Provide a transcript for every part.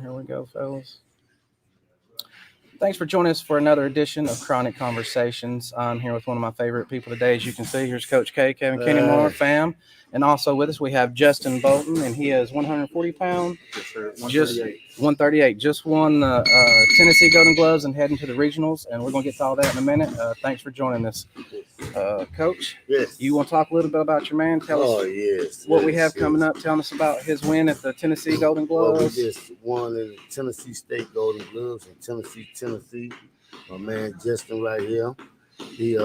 Here we go, fellas. Thanks for joining us for another edition of Chronic Conversations. I'm here with one of my favorite people today. As you can see, here's Coach K, Kevin Kennemore, fam. And also with us, we have Justin Bolton, and he is 140 pounds. Yes, sir. Just 138. 138. Just won the Tennessee Golden Gloves and heading to the regionals, and we're going to get to all that in a minute. Thanks for joining us, Coach. Yes. You want to talk a little bit about your man? Tell us yes. what we have coming up. Telling us about his win at the Tennessee Golden Gloves. Well, we just won in the Tennessee State Golden Gloves in Tennessee. My man Justin right here. He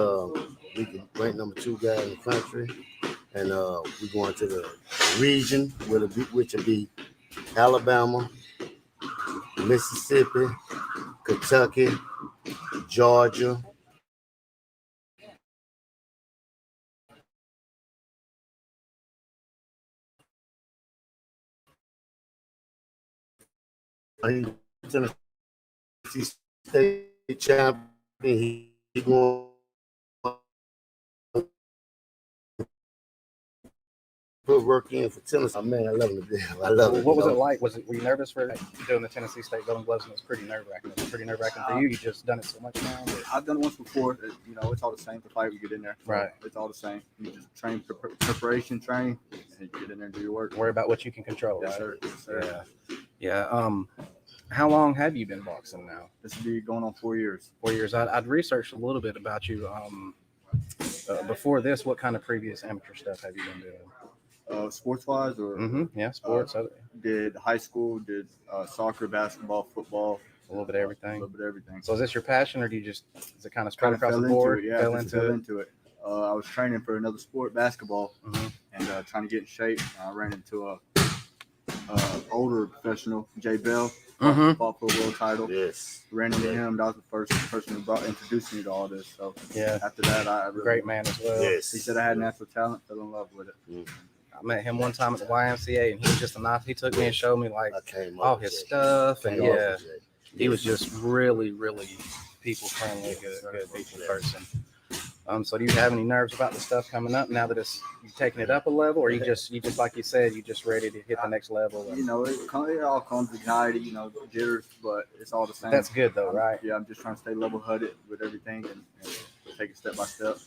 we can rank number 2 guy in the country. And we're going to the region, which will be Alabama, Mississippi, Kentucky, Georgia. He's Tennessee State champion. He going put work in for Tennessee. Man, I love him to death. I love it. What was it like? Were you nervous for doing the Tennessee State Golden Gloves? And it was pretty nerve wracking. It was pretty nerve wracking for you. You just done it so much now. I've done it once before. It's all the same. The fight we get in there. Right. It's all the same. You just train, preparation, train, and you get in there and do your work. Worry about what you can control. Yes, Right? sir. Yes, sir. Yeah. How long have you been boxing now? This will be going on 4 years. 4 years. I'd researched a little bit about you. Before this, what kind of previous amateur stuff have you been doing? Sports-wise, or Yeah, sports. did high school, did soccer, basketball, football, A little bit of a everything. little bit of everything. So is this your passion, or do you is it kind of spread Kind of across fell the into board? it. Yeah, Fell just into fell it. into it. I was training for another sport, basketball, Mhm. and trying to get in shape. I ran into a older professional, Jay Bell, Mhm. fought for a world title. Yes. Ran into him. That was the first person who introduced me to all this. So Yeah. after that, I really, Great man as well. Yes. He said I had natural talent. Fell in love with it. I met him one time at the YMCA, and he was just a nice. He took me and showed me like I came all up his with Jay. stuff, and Came up yeah, with Jay. he was just really, really people friendly, good people person. So do you have any nerves about the stuff coming up now that you're taking it up a level, or you just like you said, you just ready to hit the next level? It all comes with anxiety, jitters, but it's all the same. That's good though, right? Yeah, I'm just trying to stay level-headed with everything and take it step by step.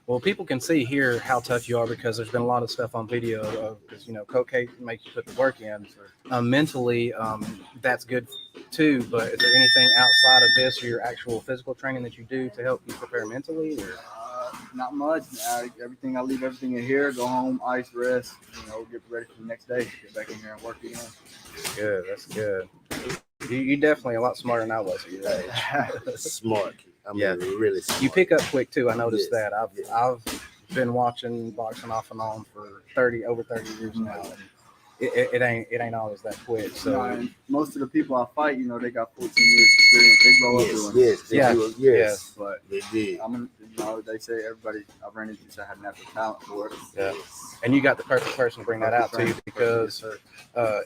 Well, people can see here how tough you are because there's been a lot of stuff on video because Coach K makes you put the work in. Mentally, that's good too. But is there anything outside of this or your actual physical training that you do to help you prepare mentally? Or? Not much. I leave everything in here, go home, ice, rest, get ready for the next day, get back in here and work again. Good. That's good. You definitely a lot smarter than I was at your age. Smart. Yeah. Really smart. You pick up quick too. I noticed Yes. that. I've been watching boxing off and on for over 30 years now. And it ain't always that quick. So and most of the people I fight, they got 14 years experience. They grow up doing it. Yes. They Yeah. do. Yes. But They did. they say everybody I've ran into said had natural talent for it. yeah. And you got the perfect person to bring that out to you because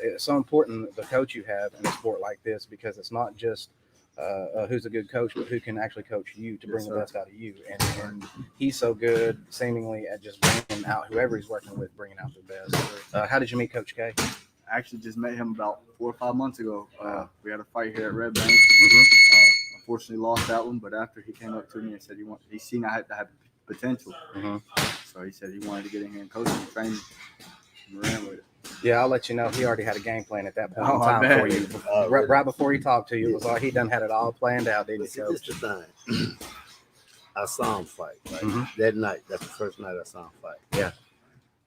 it's so important the coach you have in a sport like this because it's not just who's a good coach, but who can actually coach you to bring the best out of you. And he's so good, seemingly, at just bringing out whoever he's working with, bringing out the best. How did you meet Coach K? I actually just met him about 4 or 5 months ago. We had a fight here at Red Bank. Mm-hmm. Unfortunately, lost that one. But after he came up to me and said he seen I had potential, Mm-hmm. so he said he wanted to get in here and coach me, train me, and ran with it. Yeah, I'll let you know. He already had a game plan at that point in Oh, I time for bet. you. Really? Right before he talked to you, it was like he done had it all planned out, didn't But he, see, Coach? this the thing. I saw him fight. Right? Mhm. That night, that's the first night I saw him fight. Yeah.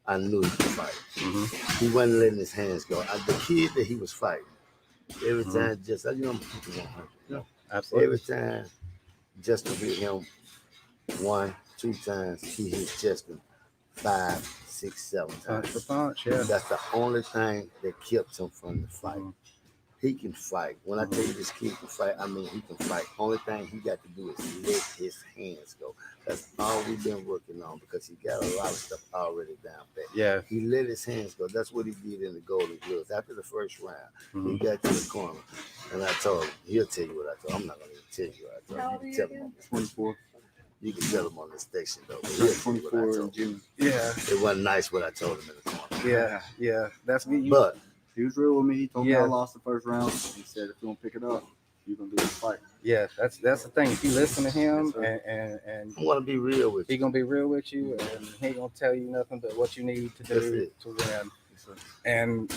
I knew he could fight. Mm-hmm. He wasn't letting his hands go. The kid that he was fighting, every Mhm. time I'm keeping 100. Absolutely. Every time Justin hit him 1, 2 times, he hit Justin 5, 6, 7 Punch times. for punch, yeah. That's the only thing that kept him from the fight. Mhm. He can fight. When I tell you this kid can fight, I mean he can fight. Only thing he got to do is let his hands go. That's all we've been working on because he got a lot of stuff already down pat. Yeah. He let his hands go. That's what he did in the Golden Gloves. After the first round, he Mhm. got to the corner, and I told him, he'll tell you what I told him. I'm not going to tell you what I told him. You can tell him on this. 24. You can tell him on the station, though. But he'll tell you what I 24 in told him. June. Yeah. It wasn't nice what I told him in the corner. Yeah. That's good. But He was real with me. He told me Yeah. I lost the first round. He said, if you don't pick it up, you're gonna be in the fight. Yeah, that's the thing. If you listen to him Yes, and I want to be real with he you. gonna be real with you, and he ain't gonna tell you nothing but what you need to That's do it. to win. Yes, sir. And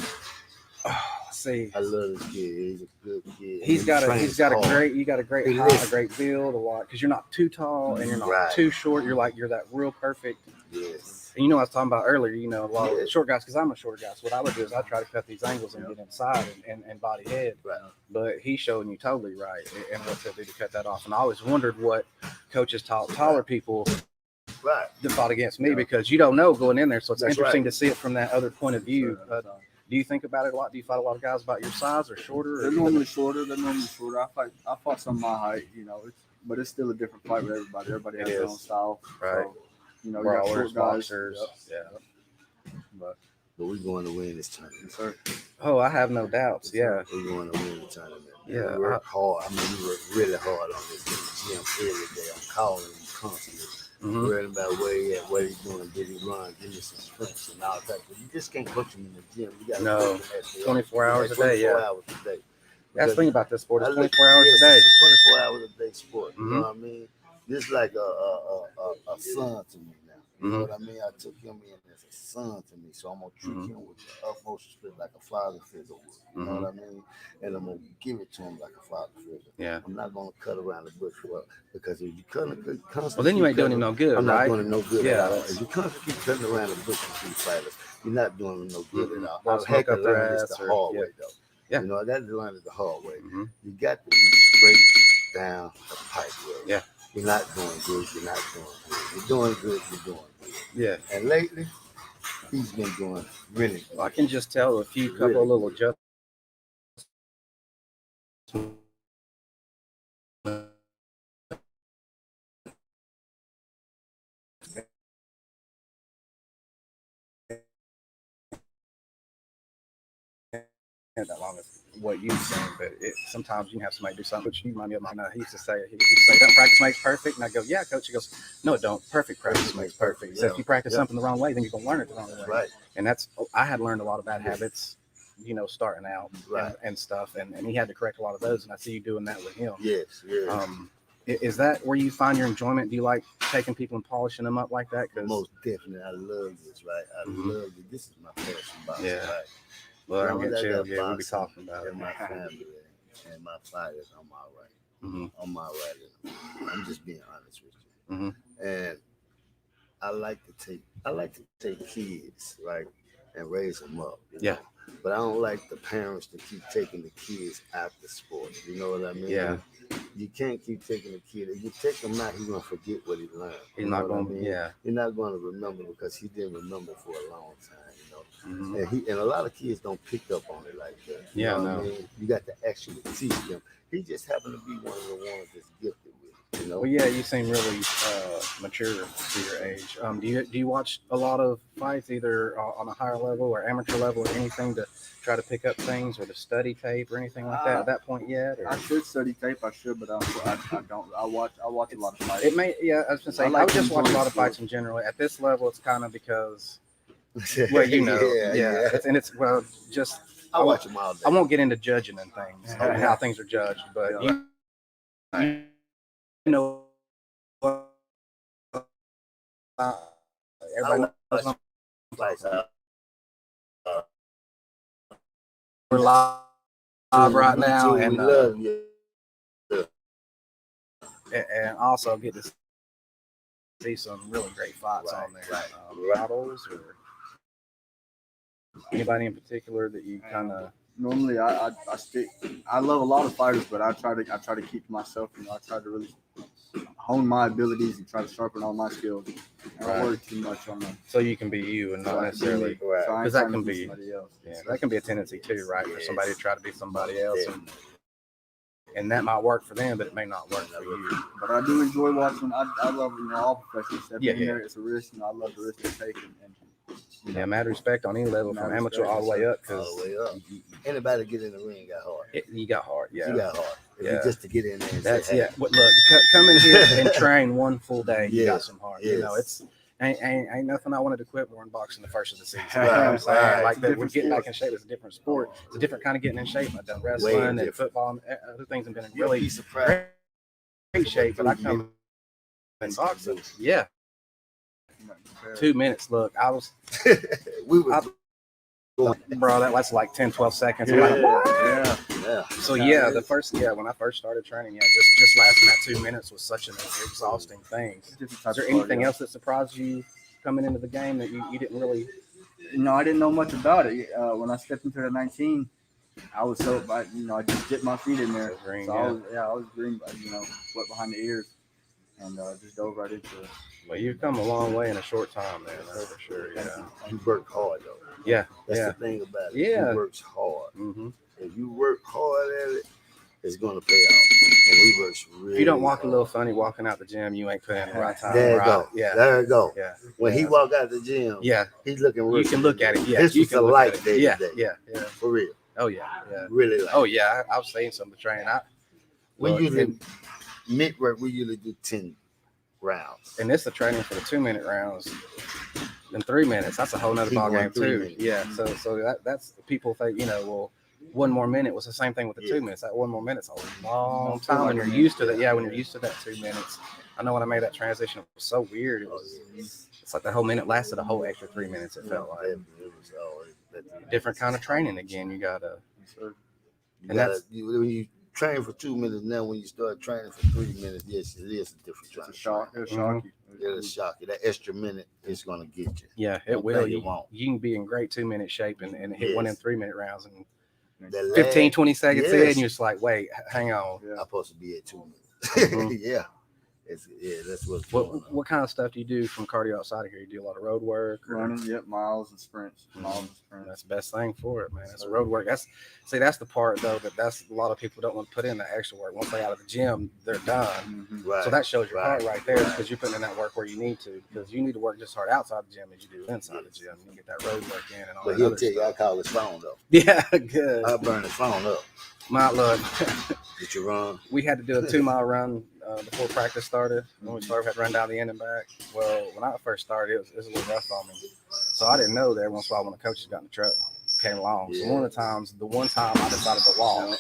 see, I love this kid. He's a good kid. he's got hard. you got a great He height, a listen. great build, a lot because you're not too tall and you're not Right. too short. You're that real perfect. Yes. And I was talking about earlier, a lot Yeah. of short guys, because I'm a short guy. So what I would do is I try to cut these angles and Yeah. get inside and body head. Right. But he's showing you totally right and what to do to cut that off. And I always wondered what coaches taught taller people Right. that fought against me Yeah. because you don't know going in there. So it's That's interesting right. to see it from that other point of view. Yes, sir. Do you think about it a lot? Do you fight a lot of guys about your size or shorter? They're Or normally shorter. I fought some of my height, but it's still a different fight with everybody. Everybody has It their is. own style. Right. So, you got short brawlers, guys. boxers. Yep. Yeah. But But we're going to win this tournament. yes, sir. Oh, I have no doubts. Yeah. We're going to win the tournament. Yeah, We work hard. We work really hard on this in the gym every day. I'm calling him constantly. Mhm. Worrying about where he at, what he's doing, did he run, give me some sprints and all that. But you just can't coach him in the gym. You got to No. coach him at the 24 hours a day, 24 yeah. hours a day. That's the thing about this sport. It's I look- 24 hours yes, a day. It's a 24 hours a day sport. You Mhm. know what I mean? This is like a son to me now. You know Mhm. what I mean? I took him in as a son to me, so I'm gonna treat him with the utmost respect, like a father figure would. You know what I mean? And I'm gonna give it to him like a father figure. Yeah. I'm not gonna cut around the bush for because if you constantly Well, then you ain't doing him no good, I'm not right? doing him no good Yeah, at all. that's- If you constantly keep cutting around the bush with these fighters, you're not doing them no good Mhm. at all. Don't I've had smoke to up their learn this ass the or- hard yeah. way though. Yeah. I got to learn it the hard way. Mhm. You got to be straight down the pipe. Bro. Yeah. You're not doing good. You're not doing good. You're doing good. You're doing good. Yeah. And lately, he's been doing really good. I can just tell a few couple of little adjustments. That long as what you saying, but sometimes you can have somebody do something. Which you remind me of he used to say, "Don't practice makes perfect," and I go, "Yeah, coach." He goes, "No, it don't. Perfect practice makes perfect." So if you practice something the wrong way, then you're gonna learn it the wrong way. Right. And I had learned a lot of bad habits, starting out Right. and stuff, and he had to correct a lot of those. And I see you doing that with him. Yes. Yes. Is that where you find your enjoyment? Do you like taking people and polishing them up like that? 'Cause Most definitely, I love this. Right. I Mhm. love it. This is my passion. Boxing, Yeah. Right. well, I'm Long as getting I chill. got Yeah, we'll be boxing talking about it. And my family and my fighters, I'm all right. Mhm. I'm all right. I'm just being honest with you. Mhm. And I like to take kids, right, and raise them up. Yeah. know? But I don't like the parents to keep taking the kids out the sport. You know what I mean? Yeah. You can't keep taking the kid. If you take him out, he's gonna forget what he learned. He's You not know what I going. mean? Yeah. You're not going to remember because he didn't remember for a long time. You know. Mhm. And a lot of kids don't pick up on it like that. You Yeah, know what no. I mean? You got to actually teach them. He just happened to be one of the ones that's gifted with it, you know. Well, yeah, you seem really mature for your age. Do you watch a lot of fights, either on a higher level or amateur level, or anything to try to pick up things, or to study tape or anything like that at that point yet? Or? I should study tape. I should, but I don't. I watch a lot of fights. It may, yeah. I was gonna say, I like I would just to watch a enjoy lot of the sport. fights in general. At this level, it's kind of because, well, yeah. It's well, just I watch them all day. I won't get into judging and things and how things are judged, but you know, everybody knows Fights. we're live right now, we and love you. and also get to see some really great fights Right, on there. right. Battles or anybody in particular that you kind of. Normally, I stick. I love a lot of fighters, but I try to keep to myself. I try to really hone my abilities and try to sharpen all my skills. I don't worry too much on them. So you can be you and not necessarily. Right. So I ain't Because that trying to can be- somebody else. Yeah, that can be a tendency too, right? For somebody to try to be somebody else, Definitely. and that might work for them, but it may not work for you. But I do enjoy watching. I love all professional stuff. Yeah, Being yeah. there, it's a risk. I love the risk they take. Yeah, mad respect on any level, from Mad amateur respect, all the way up, All because the way up. Anybody get in the ring got hard. you got hard. You Yeah, got hard. If Yeah. you just to get in there and that's say, hey, yeah. Look, come in here and train one full day. You Yeah, got some heart. You know, yes. Ain't nothing I wanted to quit more than boxing the first of the season. Right, You know what I'm saying? right. Like It's a that, we're different getting sport. back in shape. It's a different sport. It's a different kind of getting in shape. I've done Way wrestling and different. football and other things have been in You'll really be surprised. great shape, but I come in boxing. Yeah, 2 minutes. Look, I was, We were bro, that's like 10, 12 seconds. I'm Yeah, like, what? yeah. yeah. So yeah, when I first started training, yeah, just lasting that 2 minutes was such an exhausting thing. Is there anything else that surprised you coming into the game that you didn't really? No, I didn't know much about it. When I stepped into the 19, I was so, I just dipped my feet in there. So green, So yeah. I was green, wet behind the ears, and just dove right into it. Well, you've come a long way in a short time, man. That's for sure. Yeah, You work hard though. yeah, That's yeah. the thing about it. Yeah. He works hard. Mm-hmm. If you work hard at it, it's gonna pay off. And he works really. If you don't walk a hard. little funny walking out the gym, you ain't putting in the right time. There you right? go. Yeah, There you go. yeah. When he walk out the gym, Yeah, he's looking real. you can look at it. Yeah, This you was can a look light at it. day Yeah, today. yeah, yeah. For real. Oh yeah, yeah. Really like. Oh yeah. I've seen some of the training. We Look, usually mid-work. We usually do 10 rounds. and this is the training for the 2 minute rounds. In 3 minutes, that's a whole nother He ball won game 3 too. minutes. Yeah, so that's people think well, 1 more minute was the same thing with the Yeah. 2 minutes. That 1 more minute's a long time when you're used to that. Yeah, when you're used to that 2 minutes. I know when I made that transition, it was so weird. It's like the whole minute lasted a whole extra 3 minutes. It felt like It was always different kind of training again. You gotta. You And gotta, when you train for 2 minutes, now when you start training for 3 minutes, yes, it is a different It's training. a shock. It'll Mhm. shock you. It'll shock you. That extra minute is gonna get you. Yeah, it Don't will. think it won't. You can be in great 2 minute shape and hit one in Yes. 3 minute rounds and That 15, last- 20 seconds in, Yes. and you're just like, wait, hang on. Yeah. I'm supposed to be at 2 minutes. Mhm. Yeah. That's what's going on. What kind of stuff do you do from cardio outside of here? You do a lot of road work? Or? Running, yep, miles and sprints. Mhm. Miles and sprints. That's the best thing for it, man. That's road work. That's the part though that's a lot of people don't want to put in the extra work. Once they out of the gym, they're done. Mhm. Right. So that shows your heart right there right. because you're putting in that work where you need to. Because you need to work just hard outside the gym as you do inside the gym. You get that road work in and all But that he'll other tell you, I stuff. call his phone though. Yeah, good. I burn his phone up. My look, Did you run? we had to do a 2 mile run before practice started. When we started, we had to run down the end and back. Well, when I first started, it was a little rough on me. So I didn't know that every once in a while when the coaches got in the truck, came along. So Yeah. the one time I decided to walk.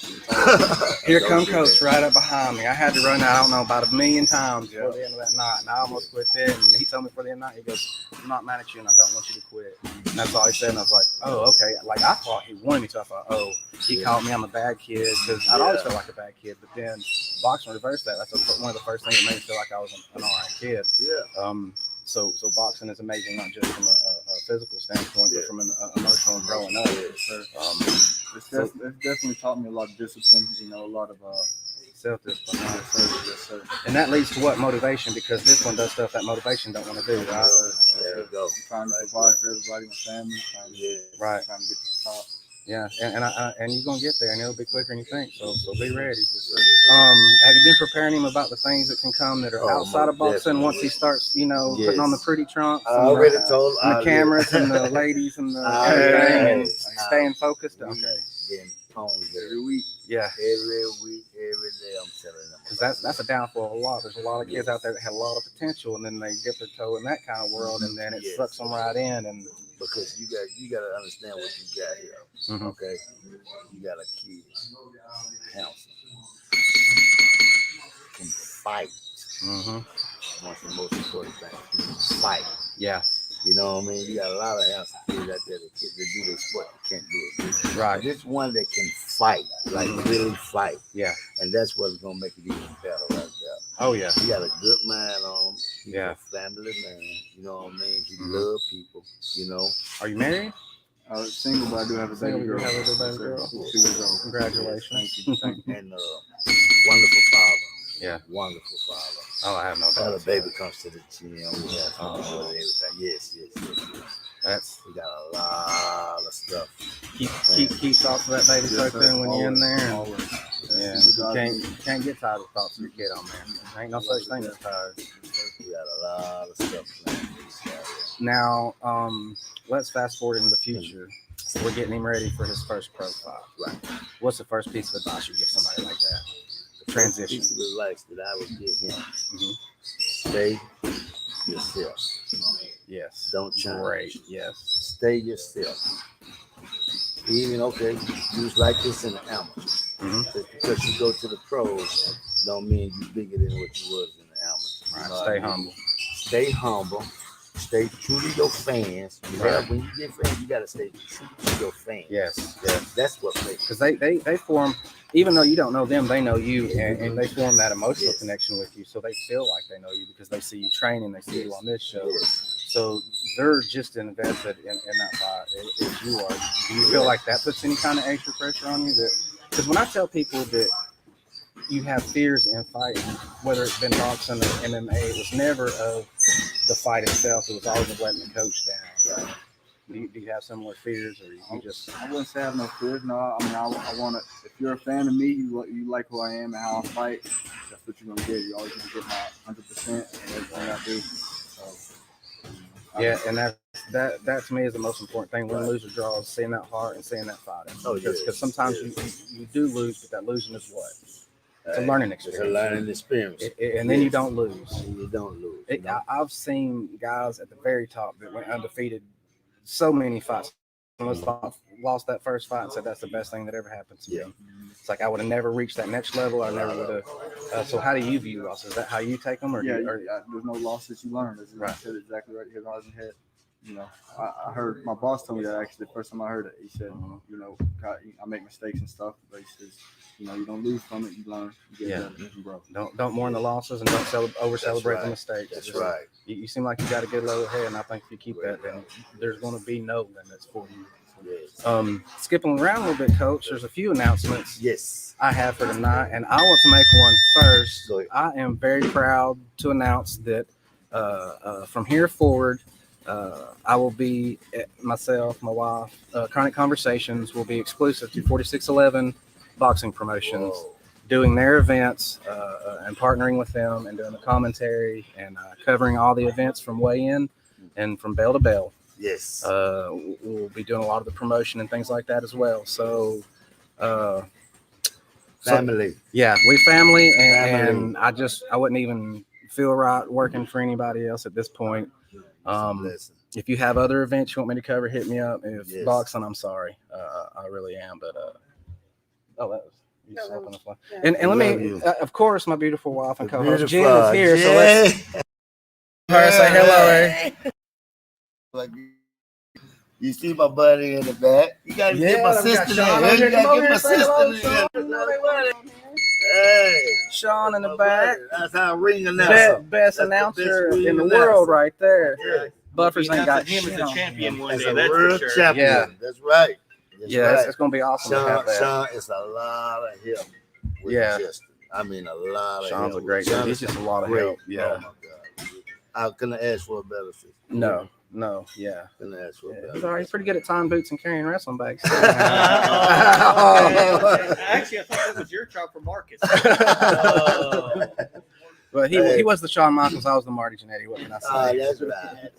Here come coach right up behind me. I had to run, I don't know, about 1,000,000 times before the end of that night. And I almost quit there. And he told me before the end of the night, he goes, I'm not mad at you and I don't want you to quit. And that's all he said. And I was like, oh, okay. Like I thought he wanted me to. I thought, oh, he called me I'm a bad kid because I'd always felt like a bad kid. But then boxing reversed that. That's one of the first things that made me feel like I was an all right kid. Yeah. So boxing is amazing, not just from a physical standpoint, Yeah. but from an emotional and growing up. Sure. So- It's definitely taught me a lot of discipline. A lot of Self-discipline. yes, sir, yes, sir. And that leads to what? Motivation, because this one does stuff that motivation don't want to do, right? Yes, sir. There you go. I'm trying to provide for everybody, my family, trying to, Right. trying to get to the top. Yeah, and you're gonna get there, and it'll be quicker than you think. So be ready. Yes, sir. Have you been preparing him about the things that can come that are Oh, outside of most boxing once he starts, putting on the Yes. pretty trunks? I and already the, told and the cameras and the ladies and the everything and staying focused. Okay. Getting pwned Every week. Yeah. every week, every day. I'm telling them. Because that's a downfall of a lot. There's a lot of kids out there that have a lot of potential, and then they dip their toe in that kind of world, and then it Yes. sucks them right in. And Because you got to understand what you got here. Mhm. Okay, you got a kid, handsome, can fight. Mhm. One of the most important things. He can fight. Yeah, You know what I mean? You got a lot of handsome kids out there that do their sport that can't do it. right. This one that can fight, like really fight, Yeah. and that's what's gonna make it even better right there. Oh yeah. He got a good mind on him. He's Yeah. a family man. You know what I mean? He Mhm. love people. You know. Are you married? I was single, but I do have a Single, baby you girl. have a baby Yes, sir. girl? 2 years old. Congratulations. Thank you. Thank you. And wonderful father. Yeah. Wonderful father. Oh, I have no Now doubt. the baby comes to the gym. We have fun Oh. with everything. Yes. That's We got a lot of stuff. keep thoughts of that baby Yes, tucked sir. in when you're in there. And, Always. yeah, you can't get tired of thoughts of your kid on there. There ain't no such thing as tired. We got a lot of stuff planned for this guy. Now, let's fast forward into the future. We're getting him ready for his first pro fight. Right. What's the first piece of advice you give somebody like that? The transition. Piece of advice that I would give him: Mhm. stay yourself. Yes. Don't change. Great. Yes. Stay yourself. Even okay, you was like this in the amateur. Mhm. Just because you go to the pros, don't mean you bigger than what you was in the amateur. Right. You know Stay what I mean? humble. Stay humble. Stay true to your fans. When you get fans, you gotta stay true to your fans. Yes. That's what makes. Because they form, even though you don't know them, they know you, and they form that emotional Yes. connection with you. So they feel like they know you because they see you training, they see you on this show. Yes. So they're just invested in that fight as you are. Do you feel like that puts any kind of extra pressure on you? Because when I tell people that you have fears in fighting, whether it's been boxing or MMA, it was never of the fight itself. It was always of letting the coach down. Right? Do you have similar fears, or you just? I wouldn't say I have no fears. No, I mean, I want to. If you're a fan of me, you like who I am and how I fight. That's what you're gonna get. You always gonna get my 100% and everything I do. So, Yeah, and that to me is the most important thing. Win, lose, or draw is seeing that heart and seeing that fighting. Oh, Because yes. sometimes you do lose, but that losing is what? It's a learning It's a experience. learning experience. And then you don't lose. And you don't lose. You know? I've seen guys at the very top that went undefeated so many fights. Almost lost that first fight and said that's the best thing that ever happened to me. It's like I would have never reached that next level. I never would have. So how do you view losses? Is that how you take them, or yeah, or there's no losses you learn. That's Right. You said exactly right here on head. You know, I heard my boss told me that actually the first time I heard it. He said, you know, I make mistakes and stuff, but he says, you know, you don't lose from it, you learn. You get better, you grow. don't mourn the losses and don't over celebrate right. the mistakes. That's Just- right. You seem like you got a good level head, and I think if you keep that, then there's going to be no limits for you. Yes. Skipping around a little bit, Coach, there's a few announcements Yes. I have for tonight, and I want to make one first. Go ahead. I am very proud to announce that from here forward, I will be myself, my wife, Chronic Conversations will be exclusive to 4611 Boxing Promotions, Whoa. doing their events and partnering with them and doing the commentary and covering all the events from weigh-in and from bell to bell. Yes. We'll be doing a lot of the promotion and things like that as well. So, Family. yeah, we family, Family. and I wouldn't even feel right working for anybody else at this point. Blessing. If you have other events you want me to cover, hit me up. If Yes. boxing, I'm sorry, I really am. But that was you No, slapping the fly. yeah. And let Love me, you. of course, my beautiful wife and co-host Beautiful. Jen is here. So let's her say hello. Like, you see my buddy in the back. You gotta get my we got sister Sean in. over You here. Come gotta over get my here, say hello, sister Sean. in. You know they want it. Hey. Sean in the My back. buddy. That's how ring announcer. Best That's the announcer best in the announcer. world right there. Yeah. Buffers ain't got him shit as a on champion him. one As day. a That's world for sure. champion. Yeah. That's right. That's Yeah, right. it's going to be awesome to have that. Sean is a lot of help. With Yeah. Justin. I mean, a lot of Sean's help. a great guy. Sean He's is just a lot of great. help. Yeah. Oh my God. I couldn't ask for a better sister. No, yeah. Couldn't ask for a better. He's already pretty good at tying boots and carrying wrestling bags. Actually, I thought that was your job for Marcus. But he was the Shawn Michaels. I was the Marty Jannetty. What can I say? That's right.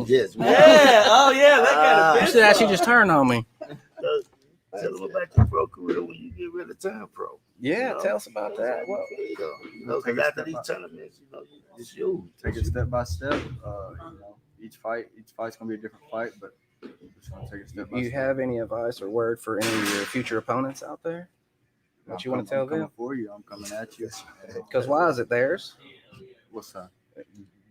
Yes. man. Yeah. Oh, yeah. That Ah. kind You of said she just turned on me. Tell them about your pro career when you get ready to turn pro. Yeah, tell us about that. Well, You know, because after these tournaments, you know, it's you. Take it step by step. You know, each fight's gonna be a different fight, but we're just gonna take it step do by you step. have any advice or word for any of your future opponents out there? What you want to tell I'm coming them? for you. I'm coming at you. Because why is it theirs? What's that?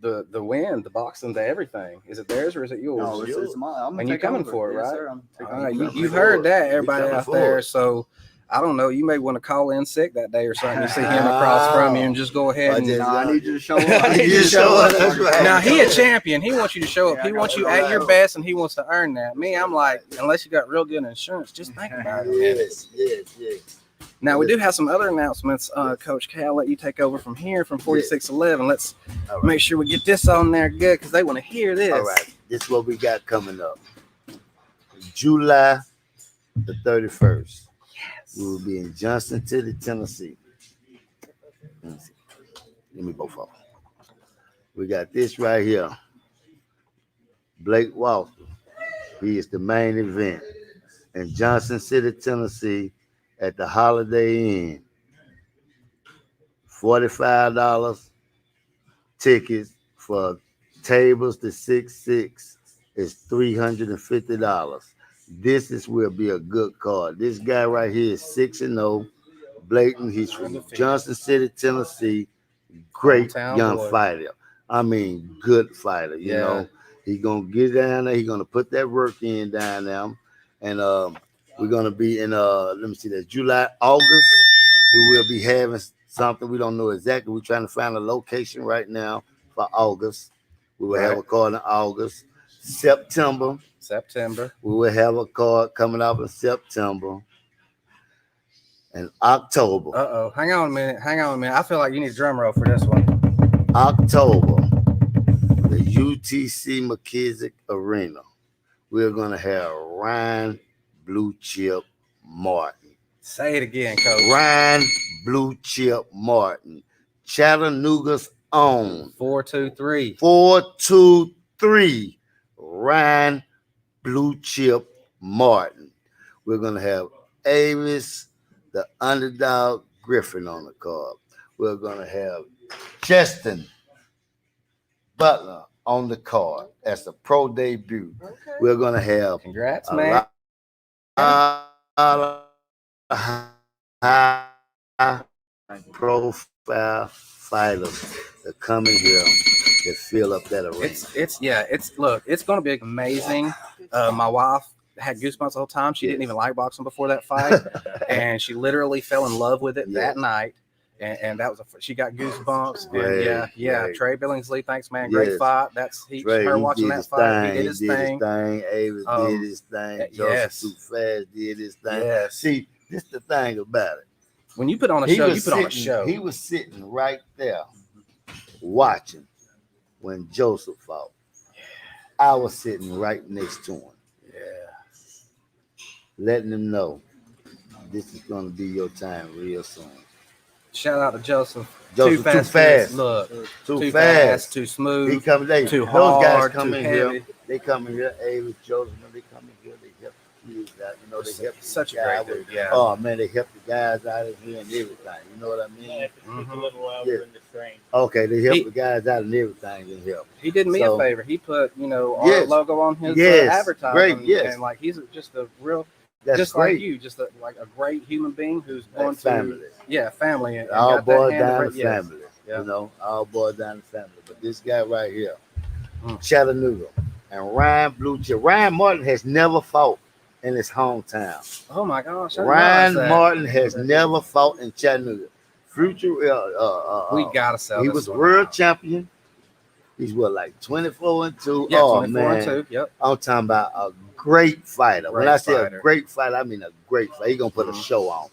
The win, the boxing, the everything. Is it theirs or is it yours? No, it's mine. I'm gonna And you take coming over. for it, Yes, right? sir, I'm taking All right, over. you heard that, everybody coming out forward. there. So I don't know. You may want to call in sick that day or something. You see him across from you and just go ahead and. Nah, I need you to show up. I need you to show up, that's right. Now he a champion. He wants you to show up. Yeah, He I got wants you it. at your best, and he wants to earn that. Me, I'm like, unless you got real good insurance, just think about it. Man. Yes. Now we do have some other announcements. Coach K, I'll let you take over from here from 4611. Let's All right. make sure we get this on there good because they want to hear this. All right. This is what we got coming up. July the 31st. We will be in Johnson City, Tennessee. Let me see. Give me both of them. We got this right here. Blake Walker. He is the main event in Johnson City, Tennessee at the Holiday Inn. $45 tickets for Tables to 6'6" is $350. This will be a good card. This guy right here is 6-0. Blayton, he's from Johnson City, Tennessee. Great Hometown young boy. fighter. I mean, good fighter. You Yeah. know, he's gonna get down there. He's gonna put that work in down there, and we're gonna be in let me see, that July, August. We will be having something. We don't know exactly. We're trying to find a location right now for August. We will have a card in August. September, we will have a card coming up in September. And October. Hang on a minute. I feel like you need a drum roll for this one. October, the UTC McKissick Arena. We're gonna have Ryan Blue Chip Martin. Say it again, Coach. Ryan Blue Chip Martin. Chattanooga's own. 4-2-3. 4-2-3. Ryan Blue Chip Martin. We're gonna have Avis, the underdog Griffin on the card. We're gonna have Justin Butler on the card. That's a pro debut. Okay. We're gonna have Congrats, a man. lot of high profile fighters that come in here that fill up that arena. It's gonna be amazing. My wife had goosebumps the whole time. She didn't even like boxing before that fight, and she literally fell in love with it that night. And that was she got goosebumps. Right, And yeah. right. Trey Billingsley, thanks, man. Great Yes. fight. That's her watching that fight. He did his thing. Avis did his thing. Joseph yes. Too Fast did his thing. Yes. See, this is the thing about it. When you put on a show, you put on a show. He was sitting right there watching when Joseph fought. I was sitting right next to him. Yeah. Letting him know this is going to be your time real soon. Shout out to Joseph. Joseph, too fast. Look, Too fast. too smooth. He come, they, too those hard, guys come too in heavy. here. They come in here. Avis, Joseph, they come in here. They help the kids out. You know, they help Such a the guy great with- dude. Yeah. Oh man, they help the guys out of here and everything. You know what I mean? A little louder in the train. Okay, they help He- the guys out and everything and help. He did me So- a favor. He put, our Yes. logo on his Yes. advertising. Great, yes. And like he's just a real, That's just great. like you, just like a great human being who's going Like to family. family. And All got that boils hand down of- to yes. family. Yeah. You know, all boils down to family. But this guy right here, Mm. Chattanooga, and Ryan Blue Chip. Ryan Martin has never fought in his hometown. Oh my gosh! I didn't Ryan realize that. Martin has never fought in Chattanooga. Future, We gotta sell. he this was one world out. champion. He's what, like 24-2. Yeah, Oh 24 and man, 2. Yep. I'm talking about a great fighter. When Great I say fighter. a great fighter, I mean a great fighter. He's gonna put a Mhm. show on.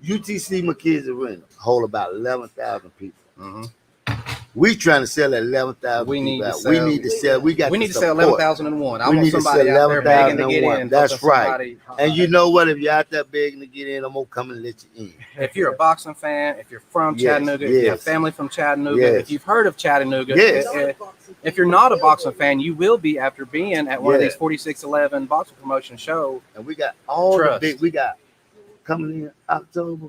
UTC McKissick Arena hold about 11,000 people. Mm-hmm. We trying to sell at 11,000 We need people. to out. We sell- need to sell. We got We need to sell support. 11,001. I We want need to somebody sell out there begging to get 11,001. in. That's Something right. somebody- And you know what? If you're out there begging to get in, I'm gonna come and let you in. If you're a boxing fan, if you're from Yes, Chattanooga, if you have yes. family from Chattanooga, Yes. if you've heard of Chattanooga, Yes. if you're not a boxing fan, you will be after being at one of Yes. these 4611 boxing promotion shows. And we got all Trust. the big. We got coming in October.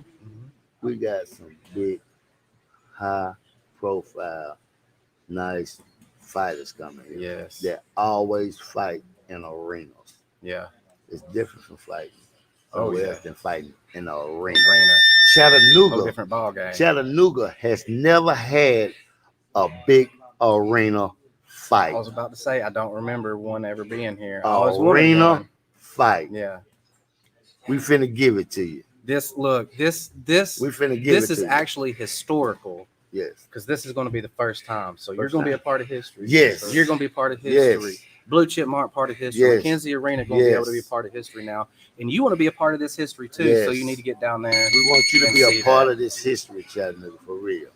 We got some big, high profile, nice fighters coming here. Yes. That always fight in arenas. Yeah. It's different from fighting Oh, somewhere yeah. else than fighting in an arena. Arena. Chattanooga. Whole different ball game. Chattanooga has never had a big arena I fight. was about to say I don't remember one ever being here. I always wanted Arena one. fight. Yeah. We finna give it to you. This We finna give this it is to you. actually historical Yes. because this is going to be the first time. So you're First going to be a time. part of history. Yes. So you're going to be a part of Yes. history. Blue Chip Mark part of history. Yes. Mackenzie Arena going to be able to be a Yes. part of history now, and you want to be a part of this history too. So Yes. you need to get down there. We want you to And be see a part that. of this history, Chattanooga, for real.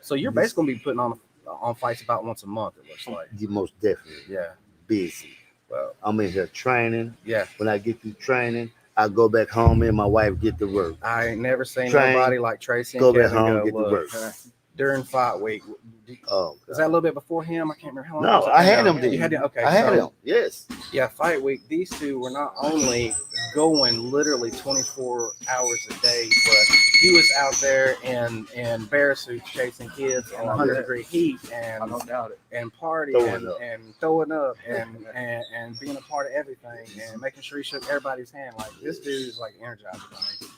So you're basically going to be putting on fights about once a month. It looks like. You most definitely Yeah. busy. Well. I'm in here training. Yeah. When I get through training, I go back home and my wife get to work. I ain't never seen Train. nobody like Tracy and Go back Kevin home, go. get to Look, work. during fight week. Oh, Was that a little bit before him? I can't remember how long. no, was it? I had him You then. had him. Okay, I had so, him. Yes. Yeah, fight week. These two were not only going literally 24 hours a day, but he was out there in bear suits chasing kids in 100-degree heat I don't doubt it. and partying Throwing up. and throwing up and being a part of everything and making sure he shook everybody's hand. Like this dude is like energized.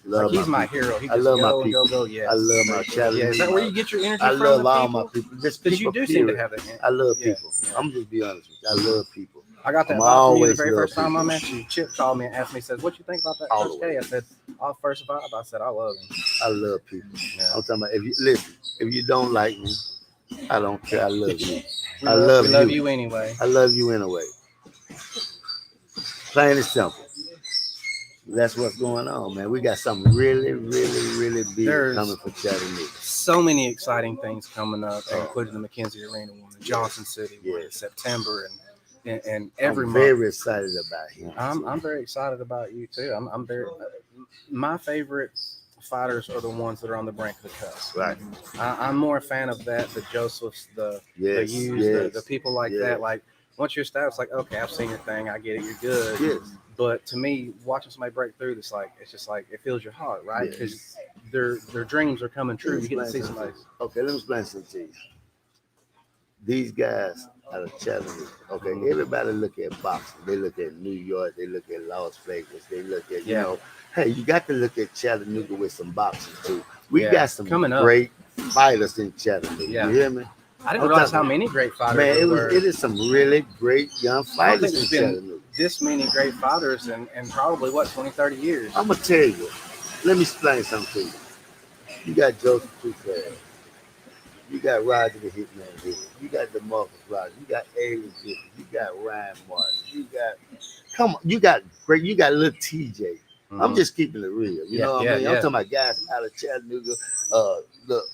Love Like he's my my hero. He I just love my go and people. go. Yeah, I love my Chattanooga. Yeah, is that where you get your energy I from? love the all people? my people. Just Because you people, do seem to period. have it. I love Yeah, people. yeah. I'm just be honest with you. I love people. I got that I'm vibe from you the always very love first time I people. met you. Chip called me and asked me, says, "What you think about that All Coach the way. K?" I said, "Off first vibe." I said, "I love him." I love people. Yeah. I'm talking about if you listen, if you don't like me, I don't care. I love you. We I love love you anyway. I love you anyway. Plain and simple. That's what's going on, man. We got something really, really, really big There's- coming for Chattanooga. So many exciting things coming up, Oh. including the McKenzie Arena one, the Johnson City one, Yeah. in September, and every I'm month. very excited about him. I'm very excited about you too. I'm very. My favorite fighters are the ones that are on the brink of the cusp. Right. I'm more a fan of that. The Josephs, the Yes. Hughes, Yes. the people like Yes. that. Like once you're established, like okay, I've seen your thing. I get it. You're good. Yes. But to me, watching somebody break through, it's just like it fills your heart, right? Yes. Because their dreams are coming true. You get to see somebody. Okay, let me explain something to you. These guys out of Chattanooga, okay, everybody look at boxing. They look at New York, they look at Las Vegas, they look at, Yeah. hey, you got to look at Chattanooga with some boxing too. We Yeah, got some coming up. great fighters in Chattanooga. Yeah. You hear me? I didn't I'm realize talking- how many great fighters Man, there were. it is some really great young fighters in there's been- Chattanooga. This many great fighters in probably what 20, 30 years. I'm gonna tell you. Let me explain something to you. You got Joseph Tucson. You got Roger the Hitman Hill. You got DeMarcus Rogers. You got Aiden Griffin. You got Ryan Martin. You got little TJ. I'm Mhm. just keeping it real. You know what I mean? I'm talking about guys out of Chattanooga, look,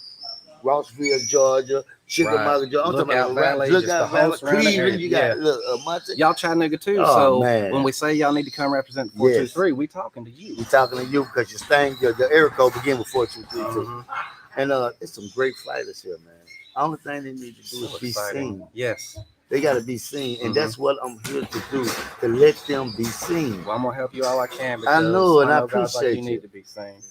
Rossville, Georgia, Chickamauga, Georgia. I'm Lookout talking about Valley, Lookout just the whole Valley, surrounding area. Cleveland. You got Yeah. look, Monte. Y'all Chattanooga too. Oh, So man. when we say y'all need to come represent 423, we talking to you. We talking to you because your area code begin with 423 too. Mhm. And it's some great fighters here, man. Only thing they need to do is So be exciting. seen. Yes. They got to be seen, and Mhm. that's what I'm here to do, to let them be seen. Well, I'm gonna help you all I can. I Because know, and I guys like appreciate you need you. to be seen.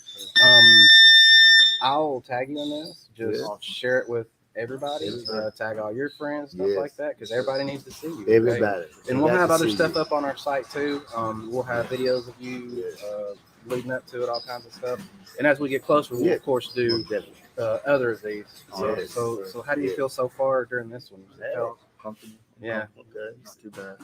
I'll tag you on this. Just Yeah. share it with everybody. Everybody. Tag all your friends, stuff Yes. like that, because everybody needs to see you. okay? Everybody. And They we'll got have to other see stuff you. up on our site too. We'll have videos of you Yes. leading up to it, all kinds of stuff. And as we get closer, we'll Yeah. of course do Most definitely. other of these. So, Yes. so how do you Yeah. feel so far during this one? Yeah. Comfortable. Yeah. Okay. Not too bad.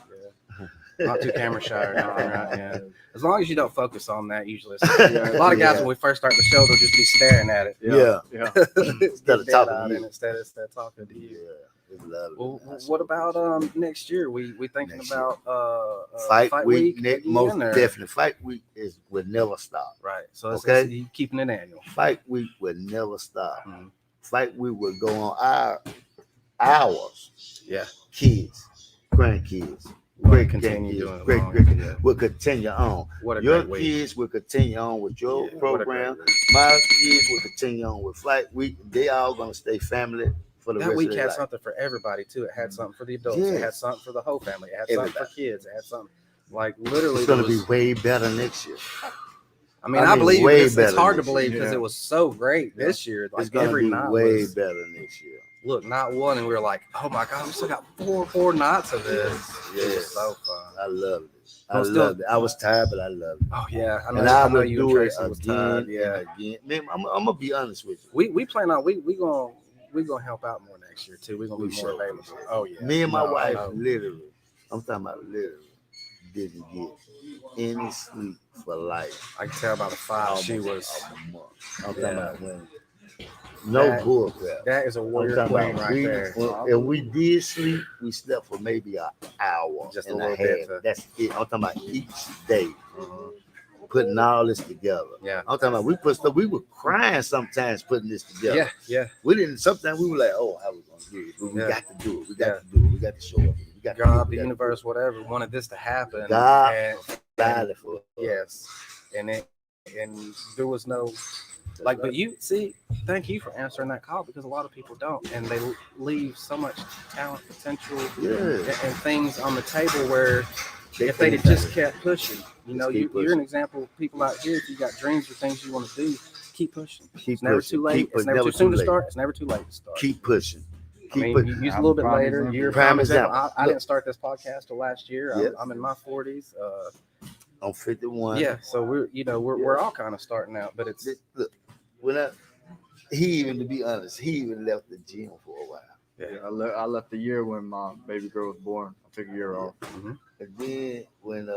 Not too camera shy or anything, right? Yeah. As long as you don't focus on that, usually. Yeah. A lot of guys Yeah. when we first start the show, they'll just be staring at it. Yeah. Yeah. Instead of Get talking dead-eyed to and you. instead of talking to you. Yeah. It's lovely. Well, That's what about next year? We thinking Next about fight week? again, Most or- definitely. Fight week will never stop. Right. So it's Okay. you keeping it annual. Fight week will never stop. Mhm. Fight week will go on hours. Yeah. Kids, grandkids, We'll great continue grandkids, doing it great long. great Yeah. will continue on. What a Your great week. kids will continue on with your Yeah, what a great program. week. My kids will continue on with Fight Week. They all gonna stay family for the That rest week of their had life. something for everybody too. It had something for the adults. It had Yes. something for the whole family. It had something for Everybody. kids. It had something like literally. It's gonna there was- be way better next year. I mean, I I mean, believe way it's better hard to this year. believe because Yeah. it was so great this year. It's Like gonna every be night way was better next year. look not one, and we were like, oh my god, we still got four nights of this. It was Yes. so fun. I loved it. I Well, still- loved it. I was tired, but I loved it. Oh yeah, I know. And I I know would you and do it Tracy was again tired. Yeah, and again. Man, I'm gonna be honest with you. we plan on we gonna help out more next year too. We're gonna We be more sure. available. Oh yeah. Me and my No, I wife know. literally, I'm talking about literally, didn't get any sleep for life. I can tell by the file she was. a month. I'm talking Yeah. about when no That- bull crap. That is a I'm warrior talking queen about right there. if we did sleep, we slept for maybe an hour Just a and little a bit half. to- That's it. I'm talking about each day, Mhm. putting all this together. Yeah. I'm talking about we put stuff. We were crying sometimes putting this together. Yeah, yeah. We didn't. Sometimes we were like, "Oh, how we gonna do it?" But we Yeah. got to do it. We got Yeah. to do it. We got to show up. We got to do it. God, We the got to universe, whatever, wanted this to happen. God. And, do it. Valid for it. yes, and there was no Like, but you see, thank you for answering that call because a lot of people don't, and they leave so much talent, potential, and things on the table where if they just kept pushing, you know, you're an example of people out here. If you got dreams or things you want to do, keep pushing. It's never too late. It's never too soon to start. It's never too late to start. Keep pushing. I mean, you use a little bit later. You're prime example. I didn't start this podcast till last year. I'm in my 40s. I'm 51. Yeah, so we're all kind of starting out, but it's look, to be honest, he even left the gym for a while. Yeah, I left the year when my baby girl was born. I took a year off. Mm-hmm. And then when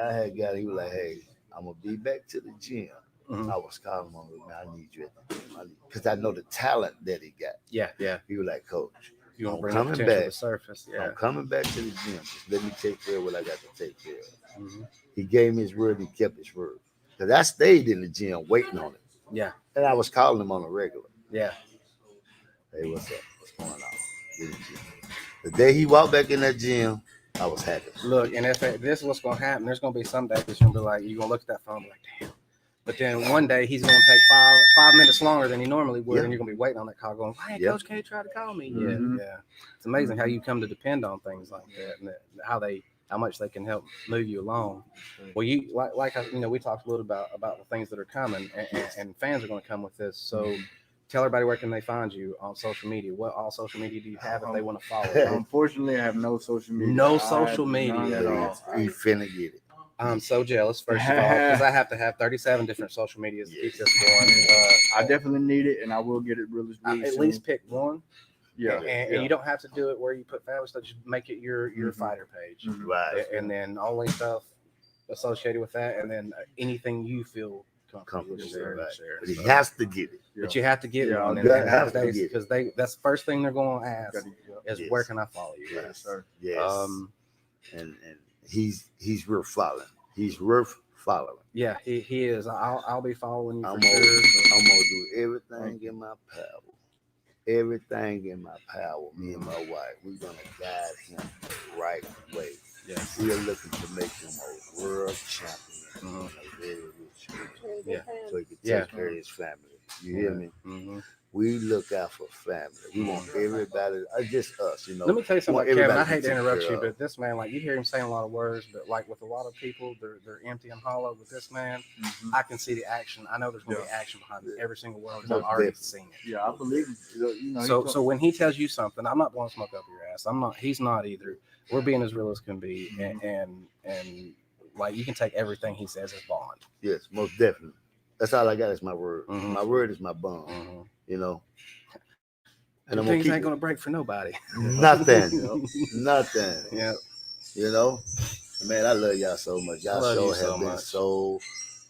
I had got it, he was like, "Hey, I'm gonna be back to the gym." Mm-hmm. I was calling him, man, I need you at the gym. Because I know the talent that he got. Yeah. He was like, "Coach, You want to bring coming the back to the surface. Yeah. I'm coming back to the gym. Just let me take care of what I got to take care of." Mm-hmm. He gave me his word. He kept his word. Because I stayed in the gym waiting on it. Yeah. And I was calling him on a regular. Yeah. Hey, what's up? What's going on? In the gym. The day he walked back in that gym, I was happy. Look, and if this is what's going to happen, there's going to be some days you're going to be like, you're going to look at that phone and be like, damn. But then one day he's going to take five minutes longer than he normally would, and you're going to be waiting on that call going, why ain't Coach K try to call me? Mm-hmm. Yeah. It's amazing how you come to depend on things like that and how much they can help move you along. Well, you like we talked a little about the things that are coming, and fans are going to come with this. So tell everybody where can they find you on social media. What all social media do you have if they want to follow you? Unfortunately, I have no social media. No social media at all. He finna get it. I'm so jealous, first of all, because I have to have 37 different social medias to keep this going. I definitely need it, and I will get it really At soon. least pick one. Yeah. And you don't have to do it where you put family stuff. Just make it your fighter page. Mhm. Right. And then only stuff associated with that, and then anything you feel comfortable Comfortable, sharing. right. Share. But he So- has to get it. But you have to get Yeah, one, you have to get it. because that's the first thing they're going to ask is Yes. where can I follow you? Yes. guys? sir. Yes. And he's worth following. He's worth following. Yeah, he is. I'll be following you I'm for gonna sure. do everything in my power. Everything in my power. Me and my wife, we're gonna guide him the right way. Yes. We are looking to make him a world champion Mhm. and a very rich man, Yeah. so he can take Yeah. care of his family. You hear me? Mhm. We look out for family. We want everybody, just us, Let me tell you something, want Kevin. I everybody hate to taken interrupt care you, of. but this man, like you hear him saying a lot of words, but like with a lot of people, they're empty and hollow. With this man, Mhm. I can see the action. I know there's going to be action behind every single word. 'Cause I've Most already definitely. seen it. Yeah, I believe him. You know, So when he tells you something, I'm not blowing smoke up your ass. I'm not. He's not either. We're being as real as can be, and like you can take everything he says as bond. Yes, most definitely. That's all I got is my word. Mhm. My word is my bond, Mm-hmm. you know. And And I'm gonna things keep ain't going to break for nobody. nothing, nothing. Yeah. You know, man, I love y'all so much. I Y'all love show you so have been much. so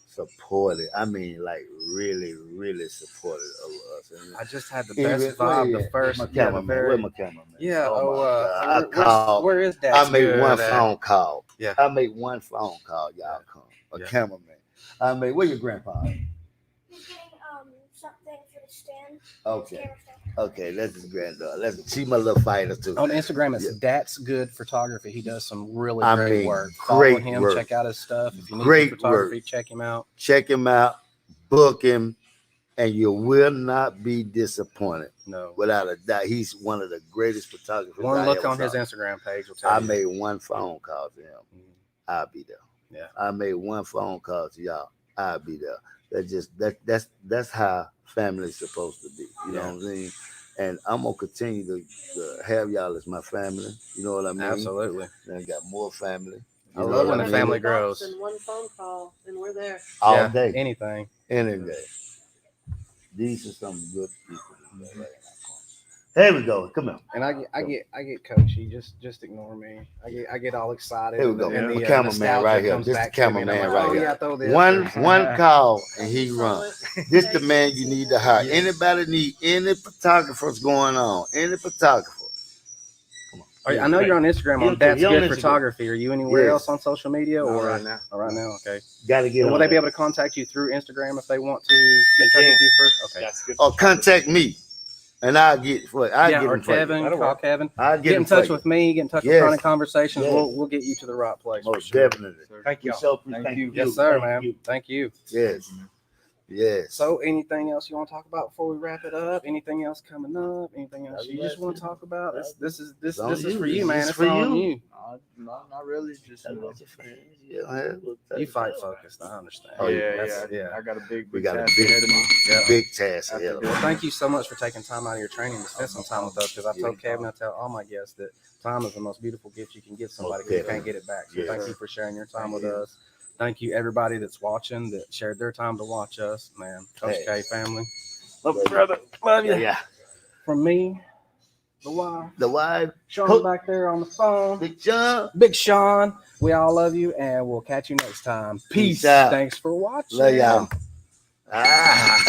supportive. I mean, like really, really supportive of us. And I just had the even- best vibe. The first, my the cameraman. very- Where's my cameraman? Yeah. Oh, my God. I where- called. where is that? I made one phone call. Yeah. I made one phone call. Y'all come. A Yeah. cameraman. I made. Where your grandpa? at? He's getting something for the stand. Okay. Camera stand. Okay. That's his granddaughter. She my little fighter too. On Instagram, it's Yeah. That's Good Photography. He does some really I great mean, work. great Follow him. work. Check out his stuff. If you need Great some photography, work. check him out. Check him out. Book him, and you will not be disappointed. No. Without a doubt, he's one of the greatest photographers. One I look ever on his saw. Instagram page will tell I you. made one phone call to him. Mhm. I'll be there. Yeah. I made one phone call to y'all. I'll be there. That's how family's supposed to be. You know what I'm saying? And I'm gonna continue to have y'all as my family. You know what I mean? Absolutely. And I got more family. I You know love what when I the mean? family grows. And one phone call, and we're there. All Yeah, day, Anything. any day. These are some good people. Right now. There we go. Come on. And I get coachy. Just ignore me. I get all excited. Here we go. And My the cameraman nostalgia right here. comes This the back to me, and I'm cameraman like, right oh, here. yeah, throw this. One call and he run. This the Thank man you need to hire. Yeah. Anybody need any photographers going on? Any photographer? Come on. I know you're on Instagram on Okay, That's you're on Good Instagram. Photography. Are you anywhere Yes. else on social media Not or right now. Oh, right now? Okay. Got to get Will on they be there. able to contact you through Instagram if they want to get in touch with you first? Okay. That's good. Or contact me, and I'll get for it. I'll Yeah, get or him for you. Kevin. That'll Call work. Kevin. I'll Get in him for touch you. with me. Get in touch with Yes. Chronic Conversations. Yes. We'll get you to the right place. for Most sure. definitely. Thank We you. so Thank you. Yes, sir, Thank man. you. Thank you. Yes. Yes. So, anything else you want to talk about before we wrap it up? Anything else coming up? Anything else you just want to talk about? This is It's on this is you. for you, It's man. just It's for on you. you. Not really. Just You fight focused. I understand. Oh, yeah. I got a big. We got a task big, ahead of me. big task ahead of Well, us. thank you so much for taking time out of your training to spend some time with us. Because I told Kevin, I tell all my guests that time is the most beautiful gift you can give somebody because you can't get it back. So Yes. thank you for sharing your time with Thank you. us. Thank you everybody that's watching that shared their time to watch us, man. Coach Hey. K family, love you, brother, love you. Yeah. From me, the wife, The wife, Sean Coach- back there on the phone, Big John. Big Sean. We all love you, and we'll catch you next time. Peace. Peace out. Thanks for watching. Love y'all. Ah.